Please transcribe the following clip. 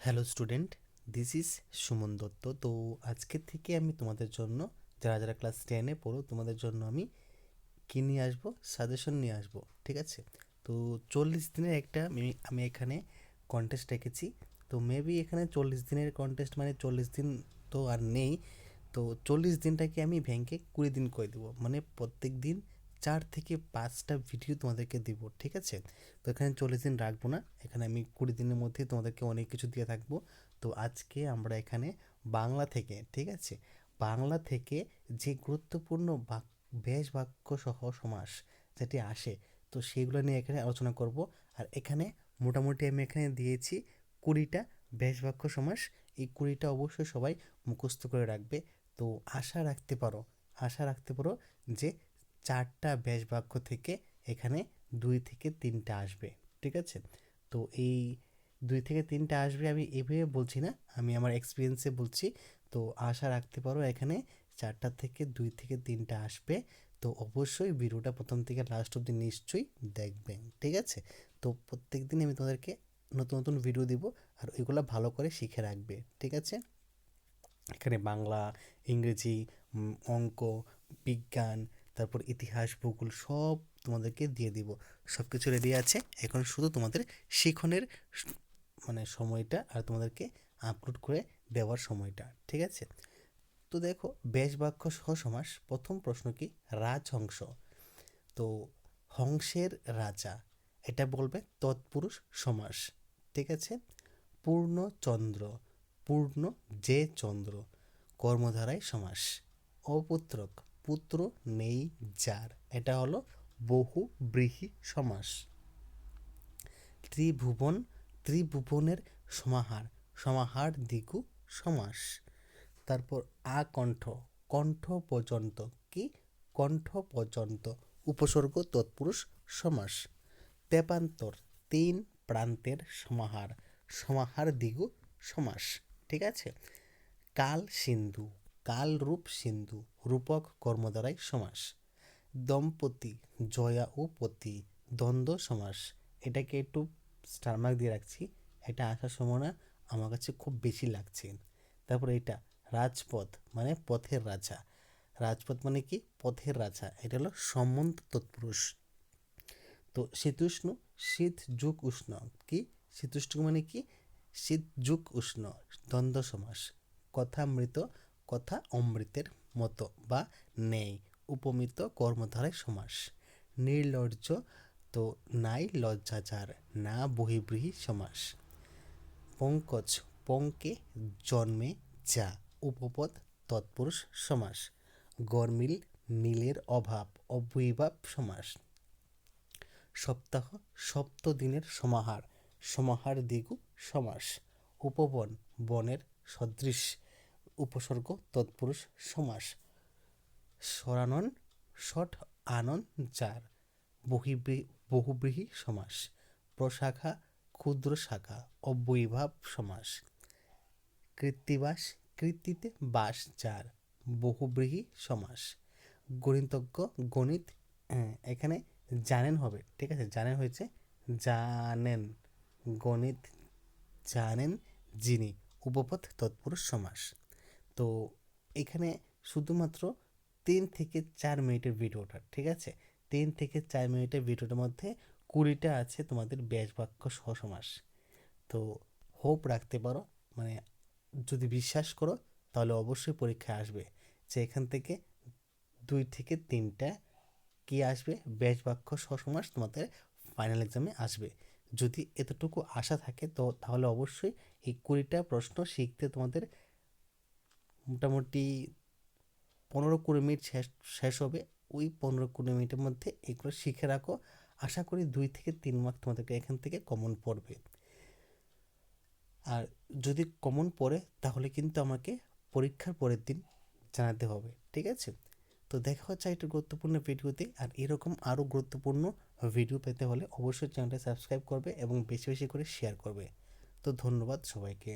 Hello student, this is Suman Dutta. তো আজকের থেকে আমি তোমাদের জন্য যারা যারা ক্লাস 10-এ পড়ো তোমাদের জন্য আমি কী নিয়ে আসবো, সাজেশন নিয়ে আসবো। ঠিক আছে? তো 40 দিনের একটা আমি এখানে কন্টেস্ট রেখেছি। তো মেবি এখানে 40 দিনের কন্টেস্ট মানে 40 দিন তো আর নেই। তো 40 দিনটাকে আমি ভেঙে 20 দিন করে দেবো, মানে প্রত্যেক দিন 4 থেকে 5টা ভিডিও তোমাদেরকে দিব। ঠিক আছে? তো এখানে 40 দিন রাখবো না, এখানে আমি 20 দিনের মধ্যেই তোমাদেরকে অনেক কিছু দিয়ে থাকবো। তো আজকে আমরা এখানে বাংলা থেকে, ঠিক আছে, বাংলা থেকে যে গুরুত্বপূর্ণ বেশ বাক্য সহ সমাস যেটি আসে, তো সেগুলো নিয়ে এখানে আলোচনা করব। আর এখানে মোটামুটি আমি এখানে দিয়েছি 20টা বেশ বাক্য সমাস। এই 20টা অবশ্যই সবাই মুখস্থ করে রাখবে। তো আশা রাখতে পারো যে 4টা ব্যাস বাক্য থেকে এখানে 2 থেকে 3টা আসবে। ঠিক আছে? তো এই 2 থেকে 3টা আসবে আমি এভাবে বলছি না, আমি আমার এক্সপিরিয়েন্সে বলছি। তো আশা রাখতে পারো এখানে 4টা থেকে 2 থেকে 3টা আসবে। তো অবশ্যই ভিডিওটা প্রথম থেকে লাস্ট অবধি নিশ্চয়ই দেখবেন। ঠিক আছে? তো প্রত্যেক দিন আমি তোমাদেরকে নতুন নতুন ভিডিও দিব, আর ওইগুলো ভালো করে শিখে রাখবে। ঠিক আছে? এখানে বাংলা, ইংরেজি, অঙ্ক, বিজ্ঞান, তারপর ইতিহাস, ভূগোল সব তোমাদেরকে দিয়ে দিব। সব কিছু রেডি আছে, এখন শুধু তোমাদের শিখনের মানে সময়টা আর তোমাদেরকে আপলোড করে দেওয়ার সময়টা। ঠিক আছে? তো দেখো, বেশ বাক্য সহ সমাস। প্রথম প্রশ্ন কি? রাজহংস। তো হংসের রাজা, এটা বলবে তৎপুরুষ সমাস। ঠিক আছে? পূর্ণচন্দ্র, পূর্ণ যে চন্দ্র, কর্মধারায় সমাস। অপুত্রক, পুত্র নেই যার, এটা হলো বহুব্রীহি সমাস। ত্রিভুবন, ত্রিভুবনের সমাহার, সমাহার দ্বিগু সমাস। তারপর আকণ্ঠ, কণ্ঠ পর্যন্ত, কি? কণ্ঠ পর্যন্ত, উপসর্গ তৎপুরুষ সমাস। তেপান্তর, 3 প্রান্তের সমাহার, সমাহার দ্বিগু সমাস। ঠিক আছে? কাল সিন্ধু, কাল রূপ সিন্ধু, রূপক কর্মদ্বারায় সমাস। দম্পতি, জয়া ও পতি, দ্বন্দ্ব সমাস। এটাকে একটু স্টার মার্ক দিয়ে রাখছি, এটা আসার সম্ভাবনা আমার কাছে খুব বেশি লাগছে। তারপর এটা রাজপথ, মানে পথের রাজা। রাজপথ মানে কি? পথের রাজা, এটা হলো সম্বন্ধ তৎপুরুষ। তো শীতোষ্ণ, শীত যুগ উষ্ণ, কি? শীতোষ্ণ মানে কি? শীত যুগ উষ্ণ, দ্বন্দ্ব সমাস। কথামৃত, কথা অমৃতের মতো বা নেই, উপমিত কর্মধারায় সমাস। নির্লজ্জ, তো নাই লজ্জা যার, না বহিব্রীহি সমাস। পঙ্কজ, পঙ্কে জন্মে যা, উপপদ তৎপুরুষ সমাস। গরমিল, মিলের অভাব, অব্যয়ীভাব সমাস। সপ্তাহ, সপ্তদিনের সমাহার, সমাহার দ্বিগু সমাস। উপবন, বনের সদৃশ, উপসর্গ তৎপুরুষ সমাস। স্বরানন, ষট আনন যার, বহুব্রীহি সমাস। প্রশাখা, ক্ষুদ্র শাখা, অব্যয়ীভাব সমাস। কৃত্তিবাস, কৃত্তিতে বাস যার, বহুব্রীহি সমাস। গণিতজ্ঞ, গণিত, এখানে জানেন হবে। ঠিক আছে? জানেন হয়েছে জানেন, গণিত জানেন যিনি, উপপদ তৎপুরুষ সমাস। তো এখানে শুধুমাত্র 3 থেকে 4 মিনিটের ভিডিওটা, ঠিক আছে, 3 থেকে 4 মিনিটের ভিডিওটার মধ্যে 20টা আছে তোমাদের ব্যাস বাক্য সহ সমাস। তো হোপ রাখতে পারো, মানে যদি বিশ্বাস করো তাহলে অবশ্যই পরীক্ষায় আসবে যে এখান থেকে 2 থেকে 3টা কি আসবে, ব্যাস বাক্য সহ সমাস তোমাদের ফাইনাল এক্সামে আসবে। যদি এতটুকু আশা থাকে তো তাহলে অবশ্যই এই 20টা প্রশ্ন শিখতে তোমাদের মোটামুটি 15-20 মিনিট শেষ হবে। ওই 15-20 মিনিটের মধ্যে এগুলো শিখে রাখো। আশা করি 2 থেকে 3 মার্ক তোমাদেরকে এখান থেকে কমন পড়বে। আর যদি কমন পড়ে তাহলে কিন্তু আমাকে পরীক্ষার পরের দিন জানাতে হবে। ঠিক আছে? তো দেখা হচ্ছে একটা গুরুত্বপূর্ণ ভিডিওতে। আর এরকম আরও গুরুত্বপূর্ণ ভিডিও পেতে হলে অবশ্যই চ্যানেলটা সাবস্ক্রাইব করবে এবং বেশি বেশি করে শেয়ার করবে। তো ধন্যবাদ সবাইকে।